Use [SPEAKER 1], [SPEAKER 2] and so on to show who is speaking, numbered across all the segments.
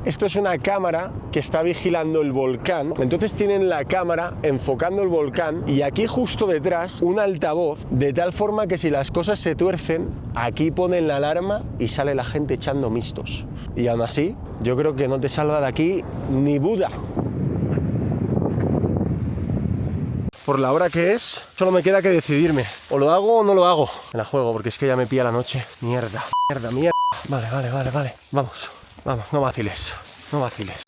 [SPEAKER 1] Esto es una cámara que está vigilando el volcán. Entonces tienen la cámara enfocando el volcán y aquí justo detrás un altavoz, de tal forma que si las cosas se tuercen, aquí ponen la alarma y sale la gente echando mistos. Y aún así, yo creo que no te salva de aquí ni Buda. Por la hora que es, solo me queda que decidirme. O lo hago o no lo hago. Me la juego porque es que ya me pilla la noche. Mierda, mierda, mierda. Vale. Vamos, no vaciles. No vaciles.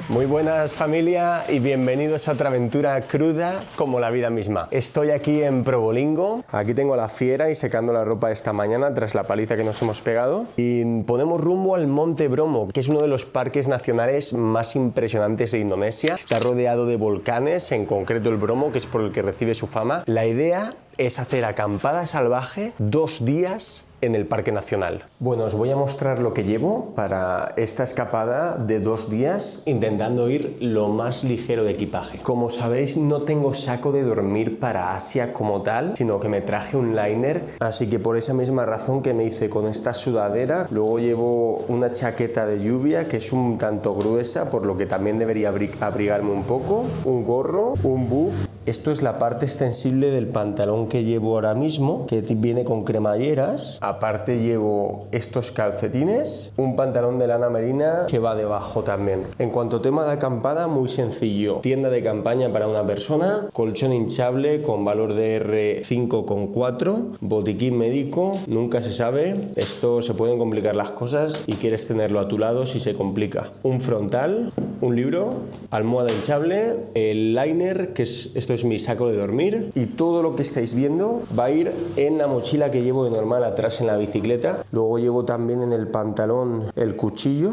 [SPEAKER 1] Muy buenas familia y bienvenidos a otra aventura cruda como la vida misma. Estoy aquí en Probolinggo, aquí tengo a la fiera y secando la ropa esta mañana tras la paliza que nos hemos pegado y ponemos rumbo al Monte Bromo, que es uno de los parques nacionales más impresionantes de Indonesia. Está rodeado de volcanes, en concreto el Bromo, que es por el que recibe su fama. La idea es hacer acampada salvaje 2 días en el Parque Nacional. Bueno, os voy a mostrar lo que llevo para esta escapada de 2 días, intentando ir lo más ligero de equipaje. Como sabéis, no tengo saco de dormir para Asia como tal, sino que me traje un liner, así que por esa misma razón que me hice con esta sudadera. Luego llevo una chaqueta de lluvia que es un tanto gruesa, por lo que también debería abrigarme un poco, un gorro, un buff. Esto es la parte extensible del pantalón que llevo ahora mismo, que viene con cremalleras. Aparte llevo estos calcetines, un pantalón de lana merina que va debajo también. En cuanto a tema de acampada, muy sencillo. Tienda de campaña para una persona, colchón hinchable con valor de R5,4, botiquín médico, nunca se sabe. Esto se pueden complicar las cosas y quieres tenerlo a tu lado si se complica. Un frontal, un libro, almohada hinchable, el liner, que esto es mi saco de dormir, y todo lo que estáis viendo va a ir en la mochila que llevo de normal atrás en la bicicleta. Luego llevo también en el pantalón el cuchillo.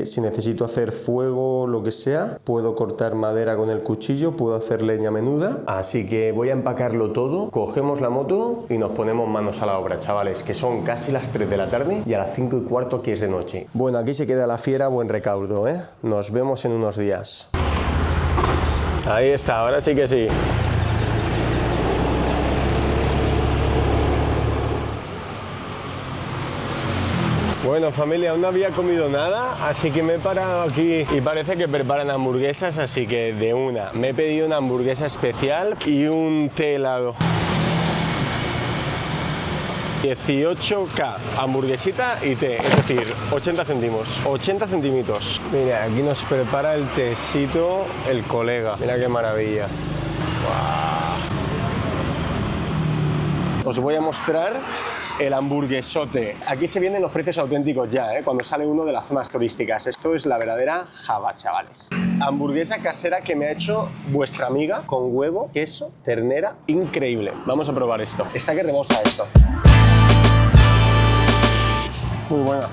[SPEAKER 1] Si necesito hacer fuego o lo que sea, puedo cortar madera con el cuchillo, puedo hacer leña menuda. Así que voy a empacarlo todo, cogemos la moto y nos ponemos manos a la obra, chavales, que son casi las 3 de la tarde y a las 5:15 aquí es de noche. Bueno, aquí se queda la fiera, buen recaudo, ¿eh? Nos vemos en unos días. Ahí está, ahora sí que sí. Bueno familia, aún no había comido nada, así que me he parado aquí y parece que preparan hamburguesas, así que de una. Me he pedido una hamburguesa especial y un té helado. 18K, hamburguesita y té, es decir, 80 céntimos, 80 centimitos. Mira, aquí nos prepara el tecito el colega, mira qué maravilla. Wow. Os voy a mostrar el hamburguesote. Aquí se vienen los precios auténticos ya, cuando sale uno de las zonas turísticas. Esto es la verdadera java, chavales. Hamburguesa casera que me ha hecho vuestra amiga, con huevo, queso, ternera, increíble. Vamos a probar esto. Está que rebosa esto. Muy buena.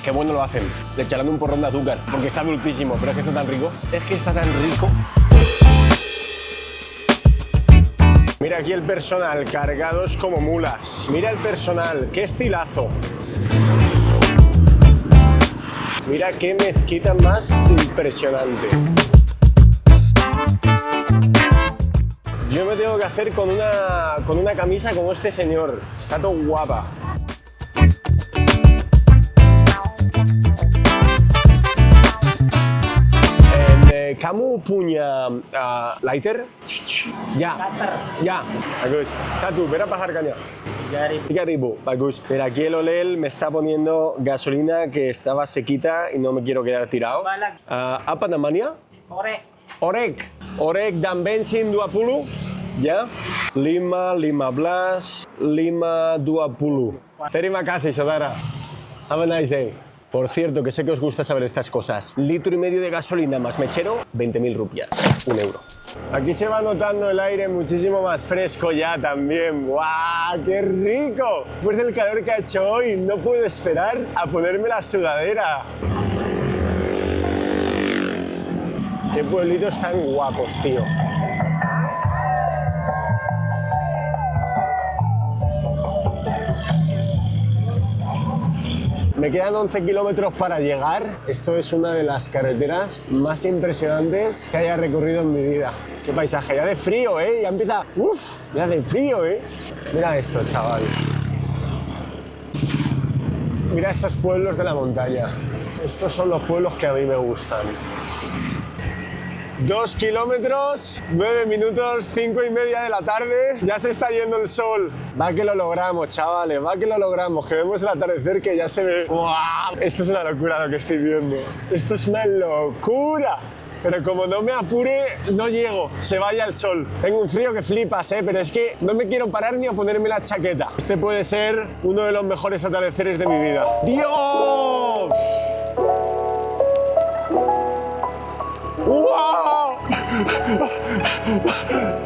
[SPEAKER 1] Qué bueno lo hacen. Le echarán un porrón de azúcar, porque está dulcísimo, pero es que está tan rico. Es que está tan rico. Mira aquí el personal, cargados como mulas. Mira el personal, qué estilazo. Mira qué mezquita más impresionante. Yo me tengo que hacer con una camisa como este señor. Está todo guapa. Kamu punya lighter? Ya. Ya. Bagus. Satu, berapa harganya? 3.000. Bagus. Mira, aquí el Olel me está poniendo gasolina que estaba sequita y no me quiero quedar tirado. Apa namanya? Orek. Orek. Orek dan bensin 20. Ya. 5.15, 5.20. Terima kasih, saudara. Have a nice day. Por cierto, que sé que os gusta saber estas cosas. 1,5 litros de gasolina más mechero, 20.000 rupias, 1 euro. Aquí se va notando el aire muchísimo más fresco ya también. ¡Guau! ¡Qué rico! Después del calor que ha hecho hoy, no puedo esperar a ponerme la sudadera. ¡Qué pueblitos tan guapos, tío! Me quedan 11 kilómetros para llegar. Esto es una de las carreteras más impresionantes que haya recorrido en mi vida. Qué paisaje, ya de frío, ¿eh? Ya empieza... ¡Uf! Ya de frío, ¿eh? Mira esto, chaval. Mira estos pueblos de la montaña. Estos son los pueblos que a mí me gustan. 2 kilómetros, 9 minutos, 5:30 de la tarde. Ya se está yendo el sol. Va que lo logramos, chavales, va que lo logramos. Que vemos el atardecer que ya se ve. ¡Wow! Esto es una locura lo que estoy viendo. Esto es una locura. Pero como no me apure, no llego. Se vaya el sol. Tengo un frío que flipas, pero es que no me quiero parar ni a ponerme la chaqueta. Este puede ser uno de los mejores atardeceres de mi vida. ¡Dios! ¡Wow!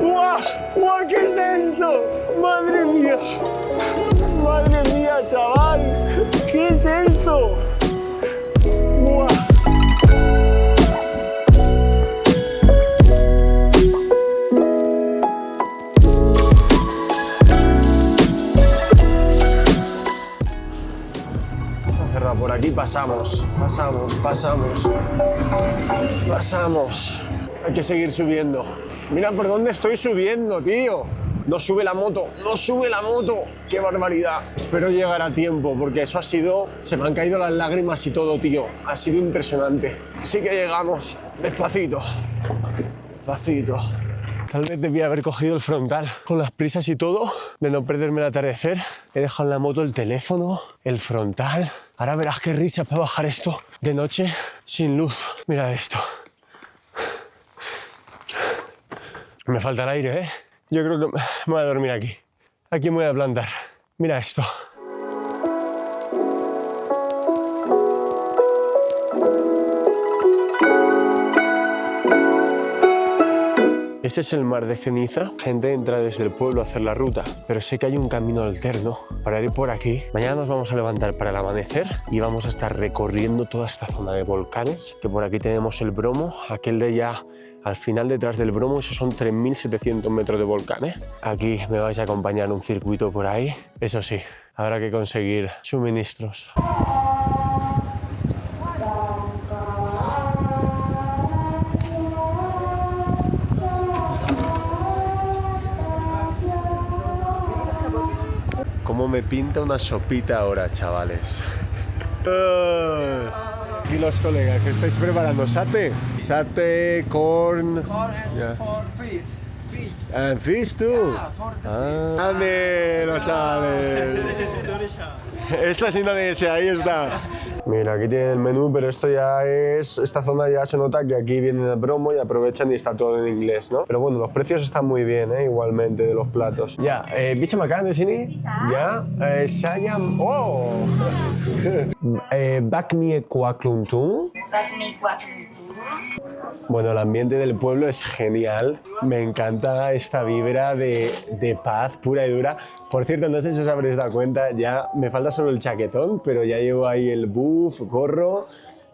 [SPEAKER 1] ¡Wow! ¡Wow! ¿Qué es esto? ¡Madre mía! ¡Madre mía, chaval! ¿Qué es esto? ¡Wow! Se ha cerrado por aquí, pasamos. Hay que seguir subiendo. Mira por dónde estoy subiendo, tío. No sube la moto, no sube la moto. ¡Qué barbaridad! Espero llegar a tiempo, porque eso ha sido... Se me han caído las lágrimas y todo, tío. Ha sido impresionante. Sí que llegamos. Despacito. Despacito. Tal vez debía haber cogido el frontal. Con las prisas y todo, de no perderme el atardecer, he dejado en la moto el teléfono, el frontal. Ahora verás qué risa para bajar esto de noche sin luz. Mira esto. Me falta el aire, ¿eh? Yo creo que me voy a dormir aquí. Aquí me voy a plantar. Mira esto. Ese es el mar de ceniza. Gente entra desde el pueblo a hacer la ruta, pero sé que hay un camino alterno para ir por aquí. Mañana nos vamos a levantar para el amanecer y vamos a estar recorriendo toda esta zona de volcanes, que por aquí tenemos el Bromo, aquel de allá al final detrás del Bromo, esos son 3.700 metros de volcanes. Aquí me vais a acompañar un circuito por ahí. Eso sí, habrá que conseguir suministros. ¿Cómo me pinta una sopita ahora, chavales? Y los colegas, ¿qué estáis preparando? ¿Sate? Sate, corn...
[SPEAKER 2] For fish.
[SPEAKER 1] And fish too.
[SPEAKER 2] Yeah, for the
[SPEAKER 1] ¡Ande, los chavales! Esta es Indonesia, ahí está. Mira, aquí tienen el menú, pero esto ya es... Esta zona ya se nota que aquí vienen el Bromo y aprovechan y está todo en inglés, ¿no? Pero bueno, los precios están muy bien, igualmente, de los platos. Ya, ¿bisa makan di sini? Ya, saya... ¡Oh! Bakmi kuah keluntung.
[SPEAKER 3] Bakmi kuah keluntung.
[SPEAKER 1] Bueno, el ambiente del pueblo es genial. Me encanta esta vibra de paz pura y dura. Por cierto, no sé si os habréis dado cuenta, ya me falta solo el chaquetón, pero ya llevo ahí el buff, gorro,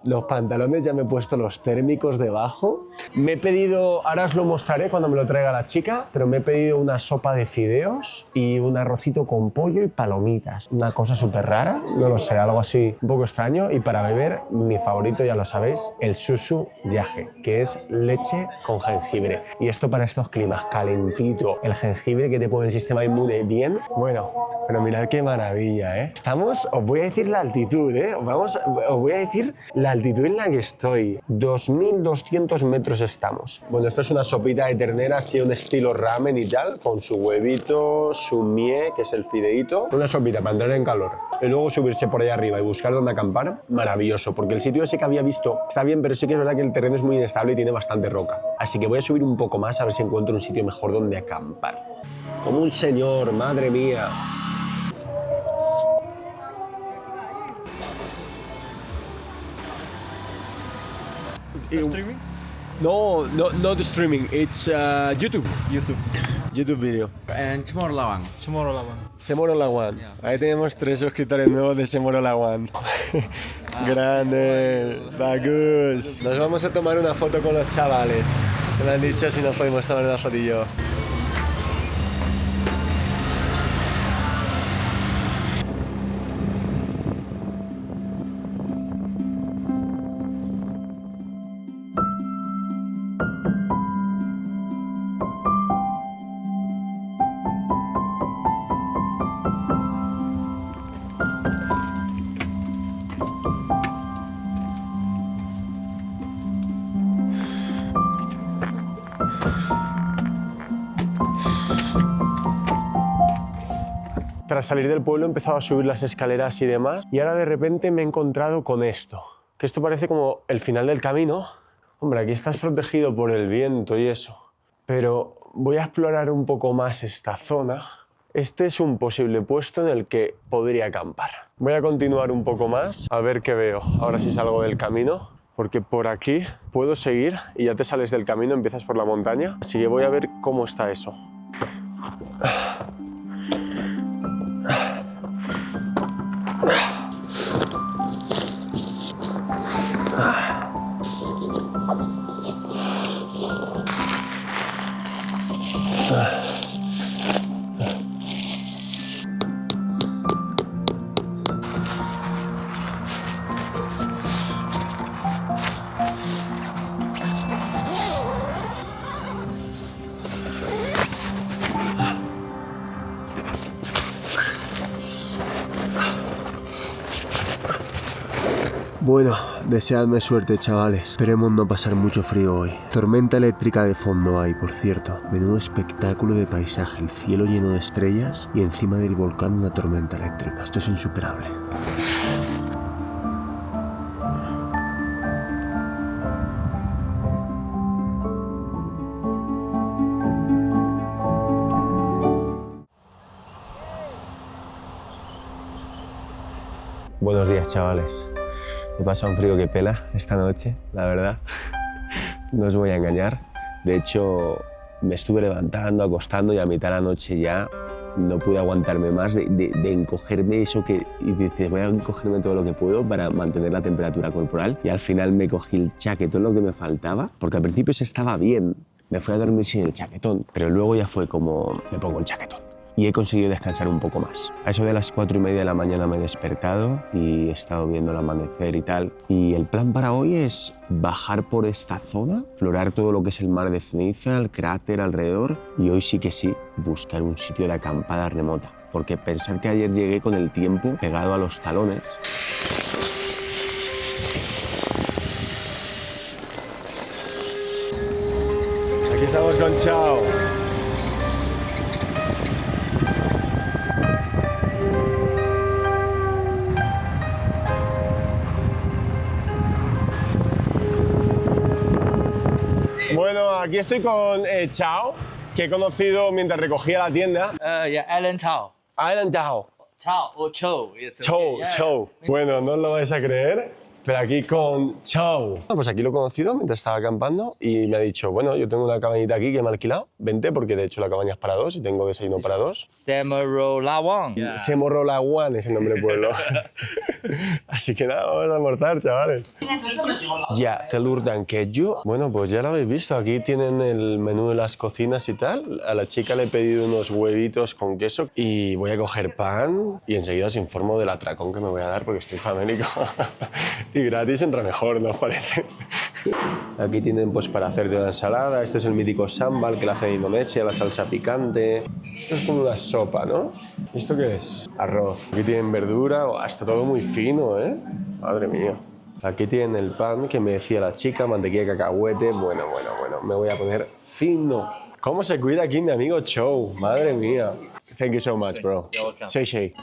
[SPEAKER 1] los pantalones, ya me he puesto los térmicos debajo. Me he pedido, ahora os lo mostraré cuando me lo traiga la chica, pero me he pedido una sopa de fideos y un arrocito con pollo y palomitas. Una cosa súper rara, no lo sé, algo así un poco extraño. Y para beber, mi favorito, ya lo sabéis, el susu yage, que es leche con jengibre. Y esto para estos climas, calentito, el jengibre que te pone el sistema inmune bien. Bueno, pero mirad qué maravilla, ¿eh? Estamos, os voy a decir la altitud, ¿eh? Os voy a decir la altitud en la que estoy. 2.200 metros estamos. Bueno, esto es una sopita de ternera, así un estilo ramen y tal, con su huevito, su mie, que es el fideíto. Una sopita para entrar en calor. Y luego subirse por allá arriba y buscar dónde acampar, maravilloso. Porque el sitio ese que había visto está bien, pero sí que es verdad que el terreno es muy inestable y tiene bastante roca. Así que voy a subir un poco más a ver si encuentro un sitio mejor donde acampar. Como un señor, madre mía.
[SPEAKER 4] Streaming?
[SPEAKER 1] No, not streaming. It's YouTube. YouTube video.
[SPEAKER 4] En Chamorro Lawang.
[SPEAKER 1] Semoro Lawan. Ahí tenemos 3 suscriptores nuevos de Semoro Lawan. Grande, Bagus. Nos vamos a tomar una foto con los chavales. Me han dicho si nos podemos tomar una fotillo. Para salir del pueblo he empezado a subir las escaleras y demás, y ahora de repente me he encontrado con esto, que esto parece como el final del camino. Hombre, aquí estás protegido por el viento y eso, pero voy a explorar un poco más esta zona. Este es un posible puesto en el que podría acampar. Voy a continuar un poco más a ver qué veo. Ahora sí salgo del camino, porque por aquí puedo seguir y ya te sales del camino, empiezas por la montaña. Así que voy a ver cómo está eso. Bueno, deseadme suerte, chavales. Esperemos no pasar mucho frío hoy. Tormenta eléctrica de fondo hay, por cierto. Menudo espectáculo de paisaje, el cielo lleno de estrellas y encima del volcán una tormenta eléctrica. Esto es insuperable. Buenos días, chavales. Me pasa un frío que pela esta noche, la verdad. No os voy a engañar. De hecho, me estuve levantando, acostando y a mitad de la noche ya no pude aguantarme más de encogerme eso que... Y dices, voy a encogerme todo lo que puedo para mantener la temperatura corporal. Y al final me cogí el chaquetón, lo que me faltaba, porque al principio se estaba bien. Me fui a dormir sin el chaquetón, pero luego ya fue como, me pongo el chaquetón. Y he conseguido descansar un poco más. A eso de las 4:30 de la mañana me he despertado y he estado viendo el amanecer y tal. Y el plan para hoy es bajar por esta zona, explorar todo lo que es el mar de ceniza, el cráter alrededor y hoy sí que sí, buscar un sitio de acampada remota. Porque pensar que ayer llegué con el tiempo pegado a los talones. Aquí estamos con Chao. Bueno, aquí estoy con Chao, que he conocido mientras recogía la tienda.
[SPEAKER 2] Yeah, Alan Chao.
[SPEAKER 1] Alan Chao.
[SPEAKER 2] Chao o Chou. It's
[SPEAKER 1] Chou,
[SPEAKER 2] okay. Yeah,
[SPEAKER 1] Chou. Bueno, no os lo vais a creer, pero aquí con Chao. Pues aquí lo he conocido mientras estaba acampando y me ha dicho, bueno, yo tengo una cabañita aquí que me ha alquilado, vente porque de hecho la cabaña es para dos y tengo desayuno para dos.
[SPEAKER 2] Semoro Lawang. Yeah.
[SPEAKER 1] Semorro Laguán es el nombre del pueblo. Así que nada, vamos a almorzar, chavales. Ya, telur d'anquejo. Bueno, pues ya lo habéis visto. Aquí tienen el menú de las cocinas y tal. A la chica le he pedido unos huevitos con queso y voy a coger pan y enseguida os informo del atracón que me voy a dar porque estoy famélico. Y gratis entra mejor, ¿no os parece? Aquí tienen pues para hacerte una ensalada. Este es el mítico sambal que la hace en Indonesia, la salsa picante. Esto es como una sopa, ¿no? ¿Esto qué es? Arroz. Aquí tienen verdura. Oh, está todo muy fino, ¿eh? Madre mía. Aquí tienen el pan que me decía la chica, mantequilla de cacahuete. Bueno. Me voy a poner fino. ¿Cómo se cuida aquí mi amigo Chou? Madre mía. Thank you so much, bro.
[SPEAKER 2] You're welcome.
[SPEAKER 1] Say.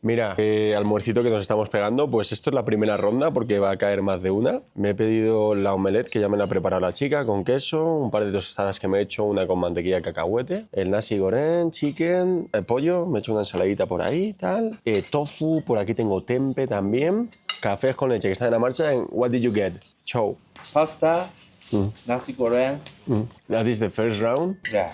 [SPEAKER 1] Mira, almuercito que nos estamos pegando, pues esto es la primera ronda porque va a caer más de una. Me he pedido la omelette que ya me la ha preparado la chica con queso, un par de tostadas que me he hecho, una con mantequilla de cacahuete, el nasi goreng, chicken, el pollo, me he hecho una ensaladita por ahí, tal, tofu, por aquí tengo tempe también, cafés con leche que están en la marcha. And what did you get? Chou.
[SPEAKER 2] Pasta, nasi goreng.
[SPEAKER 1] That is the first round.
[SPEAKER 2] Yeah.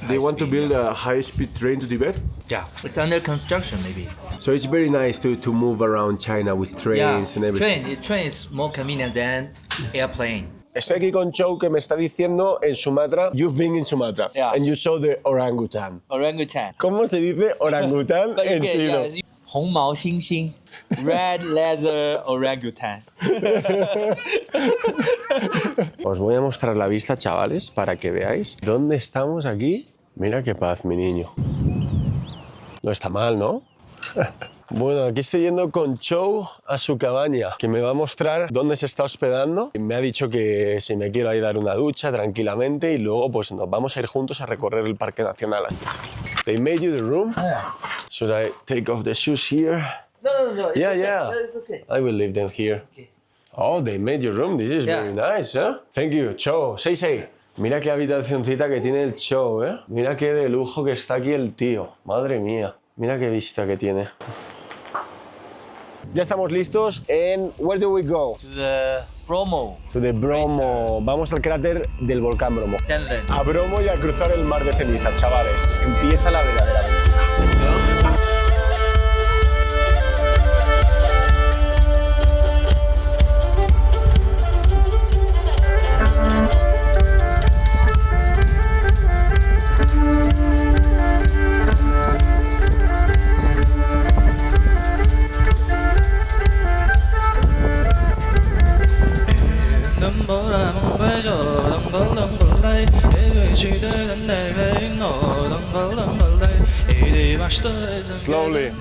[SPEAKER 1] Do you want to build a high-speed train to Tibet?
[SPEAKER 2] Yeah. It's under construction, maybe.
[SPEAKER 1] So it's very nice to move around China with trains and everything.
[SPEAKER 2] Train is more convenient than airplane.
[SPEAKER 1] Estoy aquí con Chou que me está diciendo en Sumatra, you've been in Sumatra,
[SPEAKER 2] Yeah.
[SPEAKER 1] and you saw the orangutan.
[SPEAKER 2] Orangutan.
[SPEAKER 1] ¿Cómo se dice orangután en chino?
[SPEAKER 2] Yeah, 红毛猩猩 Red leather orangutan.
[SPEAKER 1] Os voy a mostrar la vista, chavales, para que veáis dónde estamos aquí. Mira qué paz, mi niño. No está mal, ¿no? Bueno, aquí estoy yendo con Chou a su cabaña, que me va a mostrar dónde se está hospedando. Me ha dicho que si me quiero ir a dar una ducha tranquilamente y luego pues nos vamos a ir juntos a recorrer el Parque Nacional. They made you the room?
[SPEAKER 2] Yeah.
[SPEAKER 1] Should I take off the shoes here?
[SPEAKER 2] No. It's
[SPEAKER 1] Yeah,
[SPEAKER 2] okay.
[SPEAKER 1] yeah.
[SPEAKER 2] No, it's okay.
[SPEAKER 1] I will leave them here.
[SPEAKER 2] Okay.
[SPEAKER 1] Oh, they made your room. This is
[SPEAKER 2] Yeah.
[SPEAKER 1] very nice, huh? Thank you. Cho, say. Mira qué habitacioncita que tiene el Cho, ¿eh? Mira qué de lujo que está aquí el tío. Madre mía. Mira qué vista que tiene. Ya estamos listos en... Where do we go?
[SPEAKER 2] To the Bromo.
[SPEAKER 1] To the Bromo. Vamos al cráter del volcán Bromo.
[SPEAKER 2] Sandland.
[SPEAKER 1] A Bromo y a cruzar el mar de ceniza, chavales. Empieza la verdadera aventura.
[SPEAKER 2] Let's go.
[SPEAKER 1] Slowly.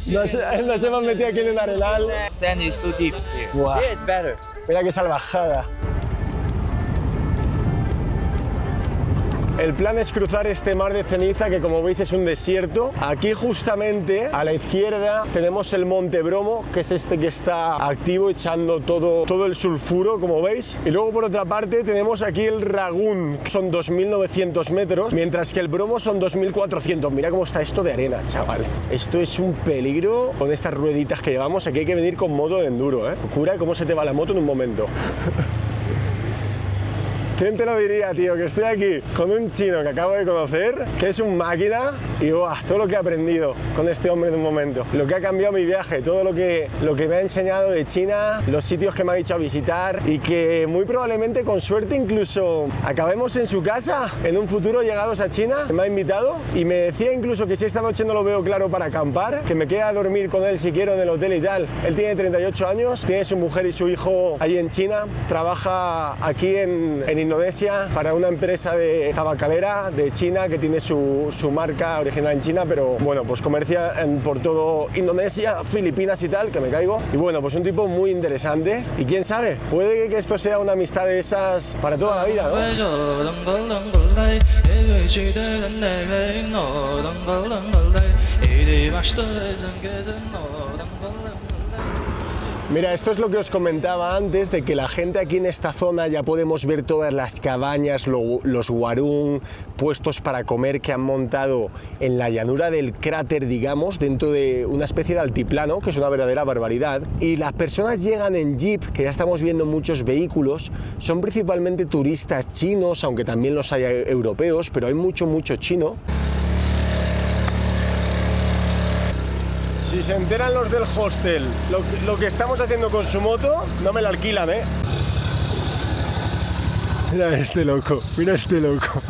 [SPEAKER 1] Nos hemos metido aquí en un arenal.
[SPEAKER 2] Sand is so deep here.
[SPEAKER 1] Wow.
[SPEAKER 2] Here it's better.
[SPEAKER 1] Mira qué salvajada. El plan es cruzar este mar de ceniza que, como veis, es un desierto. Aquí justamente a la izquierda tenemos el monte Bromo, que es este que está activo echando todo el sulfuro, como veis. Y luego por otra parte tenemos aquí el Ragún, que son 2.900 metros, mientras que el Bromo son 2.400. Mira cómo está esto de arena, chaval. Esto es un peligro con estas rueditas que llevamos. Aquí hay que venir con moto de enduro, ¿eh? Cura cómo se te va la moto en un momento. ¿Quién te lo diría, tío? Que estoy aquí con un chino que acabo de conocer, que es un máquina, y ¡buah! Todo lo que he aprendido con este hombre en un momento. Lo que ha cambiado mi viaje, todo lo que me ha enseñado de China, los sitios que me ha dicho a visitar, y que muy probablemente, con suerte, incluso acabemos en su casa en un futuro llegados a China. Me ha invitado y me decía incluso que si esta noche no lo veo claro para acampar, que me quede a dormir con él si quiero en el hotel y tal. Él tiene 38 años, tiene su mujer y su hijo allí en China, trabaja aquí en Indonesia para una empresa de tabacalera de China que tiene su marca original en China, pero bueno, pues comercia por todo Indonesia, Filipinas y tal, que me caigo. Y bueno, pues un tipo muy interesante y quién sabe, puede que esto sea una amistad de esas para toda la vida, ¿no? Mira, esto es lo que os comentaba antes, de que la gente aquí en esta zona ya podemos ver todas las cabañas, los warung, puestos para comer que han montado en la llanura del cráter, digamos, dentro de una especie de altiplano, que es una verdadera barbaridad. Y las personas llegan en jeep, que ya estamos viendo muchos vehículos, son principalmente turistas chinos, aunque también los hay europeos, pero hay mucho chino. Si se enteran los del hostel lo que estamos haciendo con su moto, no me la alquilan, ¿eh? Mira este loco, mira este loco.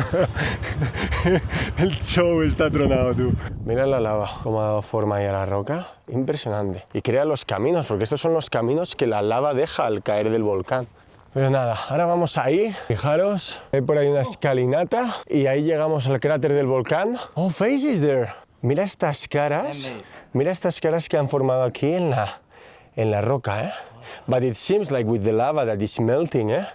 [SPEAKER 1] El show está tronado, tú. Mira la lava, cómo ha dado forma ahí a la roca. Impresionante. Y crea los caminos, porque estos son los caminos que la lava deja al caer del volcán. Pero nada, ahora vamos ahí. Fijaros, hay por ahí una escalinata y ahí llegamos al cráter del volcán. Oh, faces there. Mira estas caras. Mira estas caras que han formado aquí en la roca, ¿eh? But it seems like with the lava that is melting, ¿eh?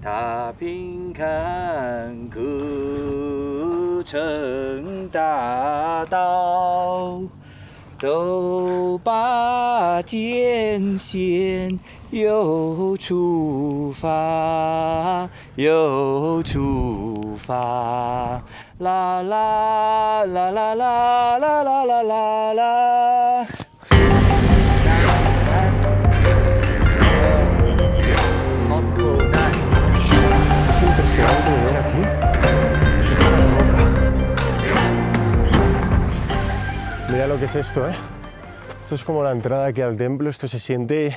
[SPEAKER 2] 太平看古城大道，都把剑线又出发，又出发，啦啦啦啦啦啦啦啦啦啦。
[SPEAKER 1] Es impresionante de ver aquí esta roca. Mira lo que es esto, ¿eh? Esto es como la entrada aquí al templo. Esto se siente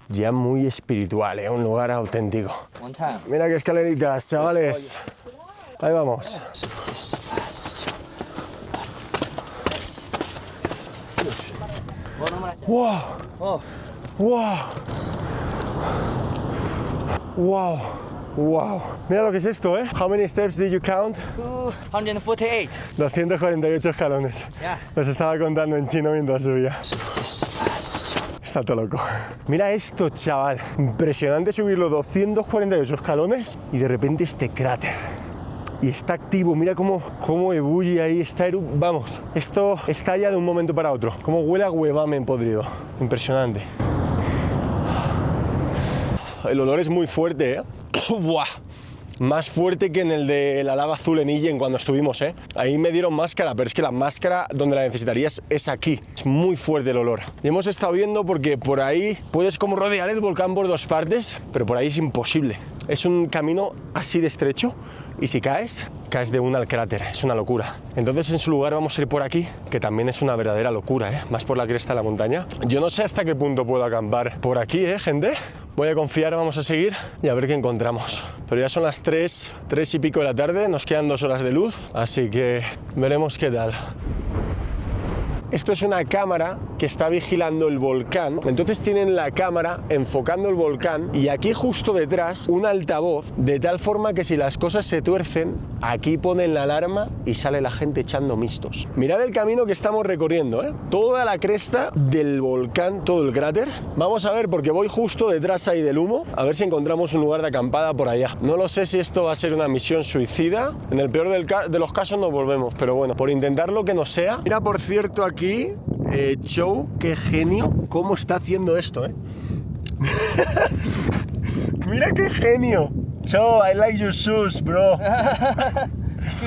[SPEAKER 1] ya muy espiritual, ¿eh? Un lugar auténtico. Mira qué escaleritas, chavales. Ahí vamos. ¡Wow! ¡Wow! ¡Wow! ¡Wow! Mira lo que es esto, ¿eh? How many steps did you count?
[SPEAKER 2] 248.
[SPEAKER 1] 248 escalones.
[SPEAKER 2] Yeah.
[SPEAKER 1] Los estaba contando en chino mientras subía. Está todo loco. Mira esto, chaval. Impresionante subir los 248 escalones y de repente este cráter. y está activo. Mira cómo ebulle ahí, vamos, esto estalla de un momento para otro. Cómo huele a huevamen podrido. Impresionante. El olor es muy fuerte, ¿eh? ¡Buah! Más fuerte que en el de la lava azul en Illen cuando estuvimos, ¿eh? Ahí me dieron máscara, pero es que la máscara donde la necesitarías es aquí. Es muy fuerte el olor. Y hemos estado viendo porque por ahí puedes como rodear el volcán por dos partes, pero por ahí es imposible. Es un camino así de estrecho y si caes de una al cráter. Es una locura. Entonces en su lugar vamos a ir por aquí, que también es una verdadera locura, ¿eh? Más por la cresta de la montaña. Yo no sé hasta qué punto puedo acampar por aquí, gente. Voy a confiar, vamos a seguir y a ver qué encontramos. Pero ya son las 3 y pico de la tarde, nos quedan 2 horas de luz, así que veremos qué tal. Esto es una cámara que está vigilando el volcán, entonces tienen la cámara enfocando el volcán y aquí justo detrás un altavoz, de tal forma que si las cosas se tuercen, aquí ponen la alarma y sale la gente echando mistos. Mirad el camino que estamos recorriendo, ¿eh? Toda la cresta del volcán, todo el cráter. Vamos a ver, porque voy justo detrás ahí del humo, a ver si encontramos un lugar de acampada por allá. No lo sé si esto va a ser una misión suicida, en el peor de los casos nos volvemos, pero bueno, por intentarlo que no sea. Mira, por cierto, aquí, Show, qué genio, cómo está haciendo esto, ¿eh? Mira qué genio. Show, I like your shoes, bro.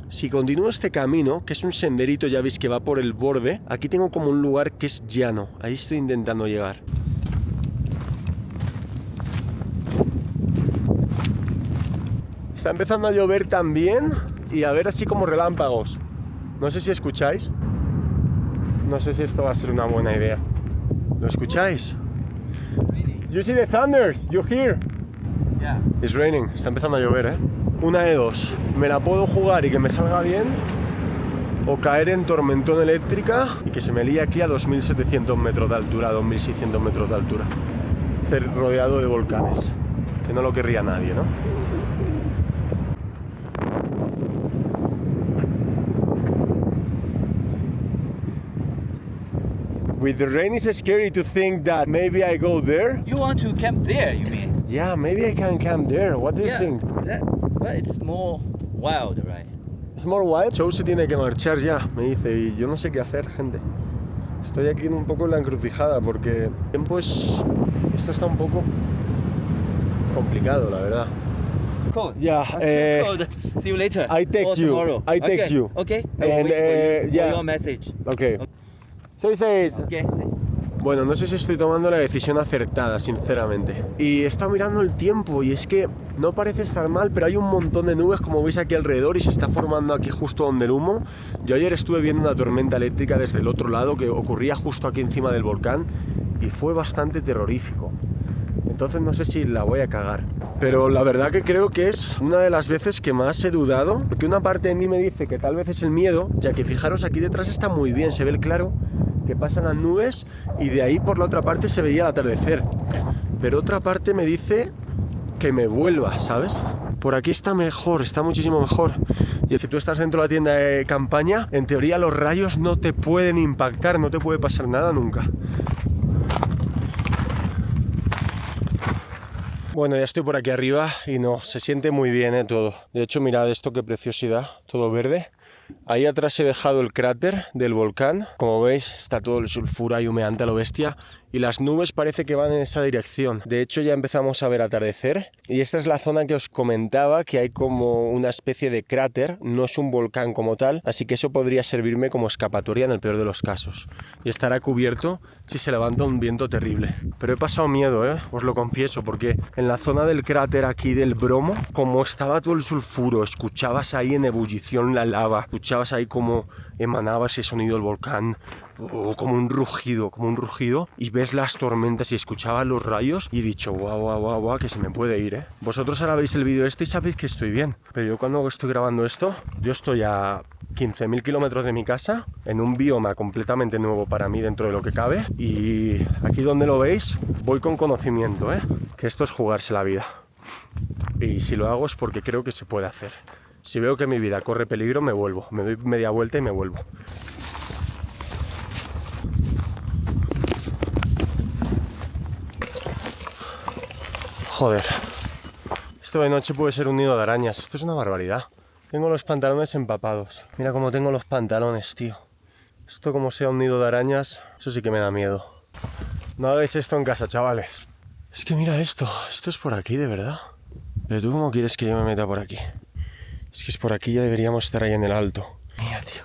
[SPEAKER 1] Si continúo este camino, que es un senderito, ya veis que va por el borde, aquí tengo como un lugar que es llano. Ahí estoy intentando llegar. Está empezando a llover también y a ver así como relámpagos. No sé si escucháis. No sé si esto va a ser una buena idea. ¿Lo escucháis? You see the thunders, you hear?
[SPEAKER 2] Yeah.
[SPEAKER 1] It's raining, está empezando a llover, ¿eh? Una de dos, me la puedo jugar y que me salga bien, o caer en tormentón eléctrica y que se me líe aquí a 2.700 metros de altura, 2.600 metros de altura, rodeado de volcanes, que no lo querría nadie, ¿no? With the rain, it's scary to think that maybe I go there.
[SPEAKER 2] You want to camp there, you mean?
[SPEAKER 1] Yeah, maybe I can camp there. What do you think?
[SPEAKER 2] But it's more wild, right?
[SPEAKER 1] It's more wild. Joe se tiene que marchar ya, me dice, y yo no sé qué hacer, gente. Estoy aquí un poco en la encrucijada porque el tiempo esto está un poco complicado, la verdad.
[SPEAKER 2] Cool.
[SPEAKER 1] Yeah.
[SPEAKER 2] Cool. See you later.
[SPEAKER 1] I text you.
[SPEAKER 2] Tomorrow.
[SPEAKER 1] I text you.
[SPEAKER 2] Okay.
[SPEAKER 1] And,
[SPEAKER 2] For
[SPEAKER 1] yeah.
[SPEAKER 2] your message.
[SPEAKER 1] Okay. 6.
[SPEAKER 2] Okay.
[SPEAKER 1] Bueno, no sé si estoy tomando la decisión acertada, sinceramente. Y he estado mirando el tiempo y es que no parece estar mal, pero hay un montón de nubes, como veis aquí alrededor, y se está formando aquí justo donde el humo. Yo ayer estuve viendo una tormenta eléctrica desde el otro lado que ocurría justo aquí encima del volcán y fue bastante terrorífico. Entonces no sé si la voy a cagar. Pero la verdad que creo que es una de las veces que más he dudado, porque una parte de mí me dice que tal vez es el miedo, ya que fijaros aquí detrás está muy bien, se ve el claro que pasan las nubes y de ahí por la otra parte se veía el atardecer. Pero otra parte me dice que me vuelva, ¿sabes? Por aquí está mejor, está muchísimo mejor. Y si tú estás dentro de la tienda de campaña, en teoría los rayos no te pueden impactar, no te puede pasar nada nunca. Bueno, ya estoy por aquí arriba y no, se siente muy bien, todo. De hecho, mirad esto, qué preciosidad, todo verde. Ahí atrás he dejado el cráter del volcán. Como veis, está todo el sulfuro ahí humeante a lo bestia. Y las nubes parece que van en esa dirección. De hecho, ya empezamos a ver atardecer. Y esta es la zona que os comentaba, que hay como una especie de cráter. No es un volcán como tal, así que eso podría servirme como escapatoria en el peor de los casos. Y estará cubierto si se levanta un viento terrible. Pero he pasado miedo, os lo confieso, porque en la zona del cráter aquí del Bromo, como estaba todo el sulfuro, escuchabas ahí en ebullición la lava, escuchabas ahí como emanaba ese sonido del volcán, como un rugido, y ves las tormentas y escuchabas los rayos y he dicho, guau, que se me puede ir, Vosotros ahora veis el vídeo este y sabéis que estoy bien, pero yo cuando estoy grabando esto, yo estoy a 15.000 kilómetros de mi casa, en un bioma completamente nuevo para mí dentro de lo que cabe, y aquí donde lo veis, voy con conocimiento, que esto es jugarse la vida. Y si lo hago es porque creo que se puede hacer. Si veo que mi vida corre peligro, me vuelvo, me doy media vuelta y me vuelvo. Joder, esto de noche puede ser un nido de arañas, esto es una barbaridad. Tengo los pantalones empapados. Mira cómo tengo los pantalones, tío. Esto como sea un nido de arañas, eso sí que me da miedo. No hagáis esto en casa, chavales. Es que mira esto. Esto es por aquí, de verdad. Pero tú, ¿cómo quieres que yo me meta por aquí? Es que es por aquí, ya deberíamos estar ahí en el alto. Mira, tío.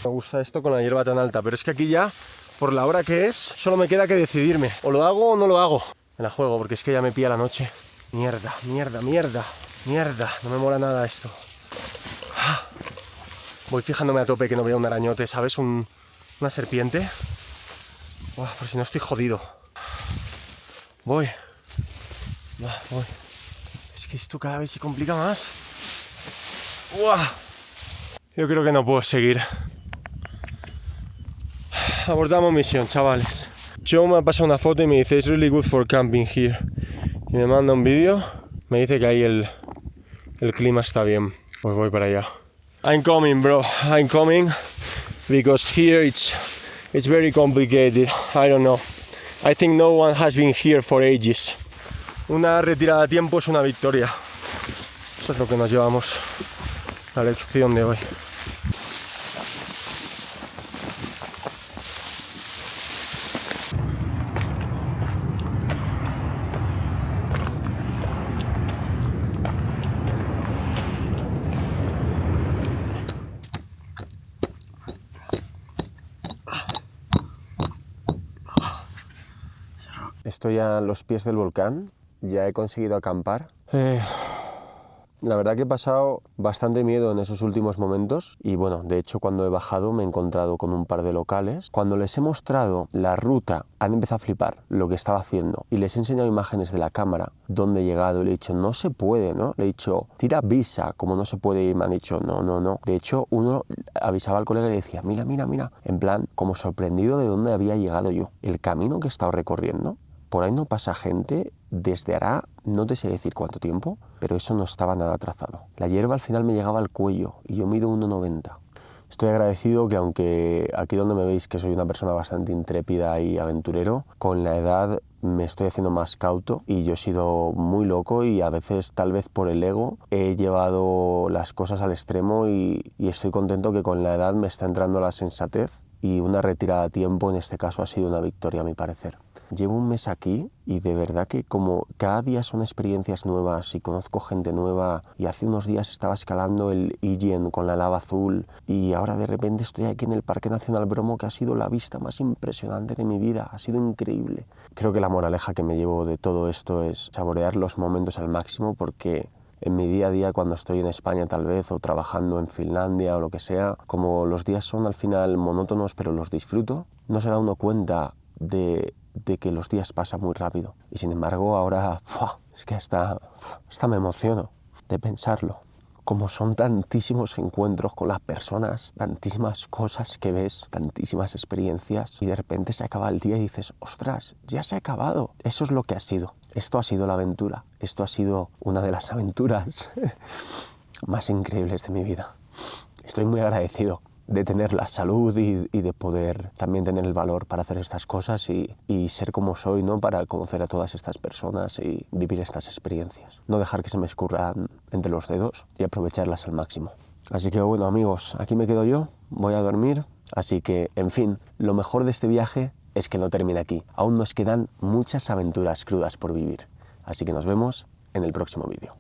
[SPEAKER 1] Me gusta esto con la hierba tan alta, pero es que aquí ya, por la hora que es, solo me queda que decidirme. O lo hago o no lo hago. Me la juego porque es que ya me pilla la noche. Mierda, mierda, mierda, mierda. No me mola nada esto. Voy fijándome a tope que no vea un arañote, ¿sabes? Una serpiente. Por si no estoy jodido. Voy. Voy. Es que esto cada vez se complica más. Yo creo que no puedo seguir. Abordamos misión, chavales. Joe me ha pasado una foto y me dice, it's really good for camping here. Y me manda un vídeo. Me dice que ahí el clima está bien. Pues voy para allá. I'm coming, bro. I'm coming. Because here it's very complicated. I don't know. I think no one has been here for ages. Una retirada a tiempo es una victoria. Eso es lo que nos llevamos. La lección de hoy. Estoy a los pies del volcán, ya he conseguido acampar. La verdad que he pasado bastante miedo en esos últimos momentos y bueno, de hecho cuando he bajado me he encontrado con un par de locales. Cuando les he mostrado la ruta han empezado a flipar lo que estaba haciendo y les he enseñado imágenes de la cámara donde he llegado y le he dicho no se puede, ¿no? Le he dicho tira visa, como no se puede y me han dicho no. De hecho uno avisaba al colega y le decía mira, en plan como sorprendido de dónde había llegado yo. El camino que he estado recorriendo, por ahí no pasa gente desde hará, no te sé decir cuánto tiempo, pero eso no estaba nada trazado. La hierba al final me llegaba al cuello y yo mido 1,90. Estoy agradecido que aunque aquí donde me veis que soy una persona bastante intrépida y aventurero, con la edad me estoy haciendo más cauto y yo he sido muy loco y a veces tal vez por el ego he llevado las cosas al extremo y estoy contento que con la edad me está entrando la sensatez y una retirada a tiempo en este caso ha sido una victoria a mi parecer. Llevo un mes aquí y de verdad que como cada día son experiencias nuevas y conozco gente nueva y hace unos días estaba escalando el Ijen con la lava azul y ahora de repente estoy aquí en el Parque Nacional Bromo que ha sido la vista más impresionante de mi vida, ha sido increíble. Creo que la moraleja que me llevo de todo esto es saborear los momentos al máximo porque en mi día a día cuando estoy en España tal vez o trabajando en Finlandia o lo que sea, como los días son al final monótonos pero los disfruto, no se da uno cuenta de que los días pasan muy rápido. Y sin embargo ahora es que hasta me emociono de pensarlo. Como son tantísimos encuentros con las personas, tantísimas cosas que ves, tantísimas experiencias y de repente se acaba el día y dices, ostras, ya se ha acabado. Eso es lo que ha sido. Esto ha sido la aventura. Esto ha sido una de las aventuras más increíbles de mi vida. Estoy muy agradecido de tener la salud y de poder también tener el valor para hacer estas cosas y ser como soy, ¿no? Para conocer a todas estas personas y vivir estas experiencias. No dejar que se me escurran entre los dedos y aprovecharlas al máximo. Así que bueno amigos, aquí me quedo yo, voy a dormir. Así que, en fin, lo mejor de este viaje es que no termina aquí. Aún nos quedan muchas aventuras crudas por vivir. Así que nos vemos en el próximo vídeo.